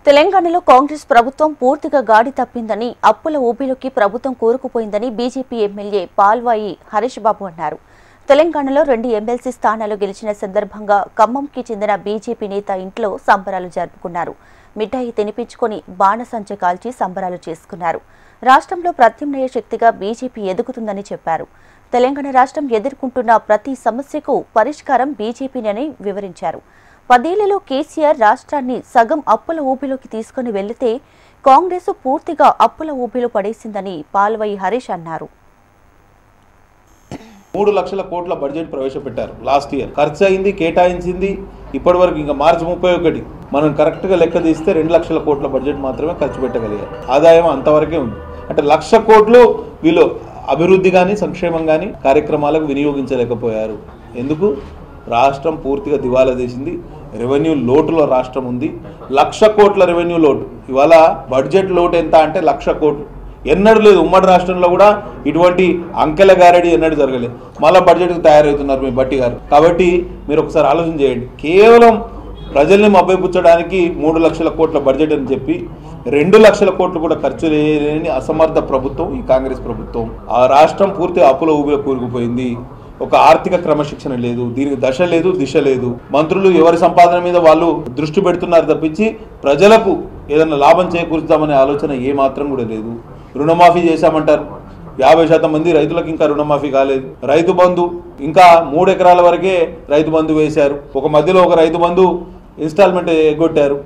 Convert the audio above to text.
తెలంగాణలో కాంగ్రెస్ ప్రభుత్వం పూర్తిగా గాడి తప్పిందని, అప్పుల ఊబిలోకి ప్రభుత్వం కూరుకుపోయిందని బీజేపీ ఎమ్మెల్యే పాల్వాయి హరీష్ బాబు అన్నారు. తెలంగాణలో 2 ఎమ్మెల్సీ స్థానాలు గెలిచిన సందర్భంగా ఖమ్మంకి చెందిన బీజేపీ నేత ఇంట్లో సంబరాలు జరుపుకున్నారు. మిఠాయి తినిపించుకొని బాణసంచ కాల్చి సంబరాలు చేసుకున్నారు. రాష్ట్రంలో ప్రత్యామ్నాయ శక్తిగా బీజేపీ ఎదుగుతుందని చెప్పారు. తెలంగాణ రాష్ట్రం ఎదుర్కొంటున్న ప్రతి సమస్యకు పరిష్కారం బీజేపీని వివరించారు. 10 ఏళ్లలో కేసీఆర్ రాష్ట్రాన్ని సగం అప్పుల ఊబిలోకి తీసుకుని వెళ్లితే కాంగ్రెస్ పూర్తిగా అప్పుల ఊబిలో పడేసిందని పాల్వాయి హరీష్ అన్నారు. 3 లక్షల కోట్ల బడ్జెట్ ప్రవేశపెట్టారు. లాస్ట్ ఇయర్ ఖర్చు అయింది, కేటాయించింది ఇప్పటివరకు ఇంకా మార్చి 31 మనం కరెక్ట్గా లెక్క తీస్తే 2 లక్షల కోట్ల బడ్జెట్ మాత్రమే ఖర్చు పెట్టగలిగారు. ఆదాయం అంతవరకే ఉంది. అంటే 1,00,000 కోట్లు వీళ్ళు అభివృద్ధి కానీ సంక్షేమం కానీ కార్యక్రమాలకు వినియోగించలేకపోయారు. ఎందుకు? రాష్ట్రం పూర్తిగా దివాలా తీసింది. రెవెన్యూ లోటులో రాష్ట్రం ఉంది. 1,00,000 కోట్ల రెవెన్యూ లోటు. ఇవాళ బడ్జెట్ లోటు ఎంత అంటే 1,00,000 కోట్లు. ఎన్నడూ లేదు. ఉమ్మడి రాష్ట్రంలో కూడా ఇటువంటి అంకెల గారడి ఎన్నడూ జరగలేదు. మళ్ళీ బడ్జెట్కి తయారవుతున్నారు మీ బట్టి గారు. కాబట్టి మీరు ఒకసారి ఆలోచన చేయండి. కేవలం ప్రజల్ని మభ్యపుచ్చడానికి 3 లక్షల కోట్ల బడ్జెట్ అని చెప్పి 2 లక్షల కోట్లు కూడా ఖర్చు లేని అసమర్థ ప్రభుత్వం ఈ కాంగ్రెస్ ప్రభుత్వం. ఆ రాష్ట్రం పూర్తిగా అప్పుల ఊబిలో కూరుకుపోయింది. ఒక ఆర్థిక క్రమశిక్షణ లేదు, దీనికి దశ లేదు, దిశ లేదు. మంత్రులు ఎవరి సంపాదన మీద వాళ్ళు దృష్టి పెడుతున్నారు తప్పించి ప్రజలకు ఏదైనా లాభం చేకూరుస్తామనే ఆలోచన ఏ మాత్రం కూడా లేదు. రుణమాఫీ చేశామంటారు. 50% మంది రైతులకు ఇంకా రుణమాఫీ కాలేదు. రైతు బంధు ఇంకా 3 ఎకరాల వరకే రైతు బంధు వేశారు. ఒక మధ్యలో ఒక రైతు బంధు ఇన్స్టాల్మెంట్ ఎగ్గొట్టారు.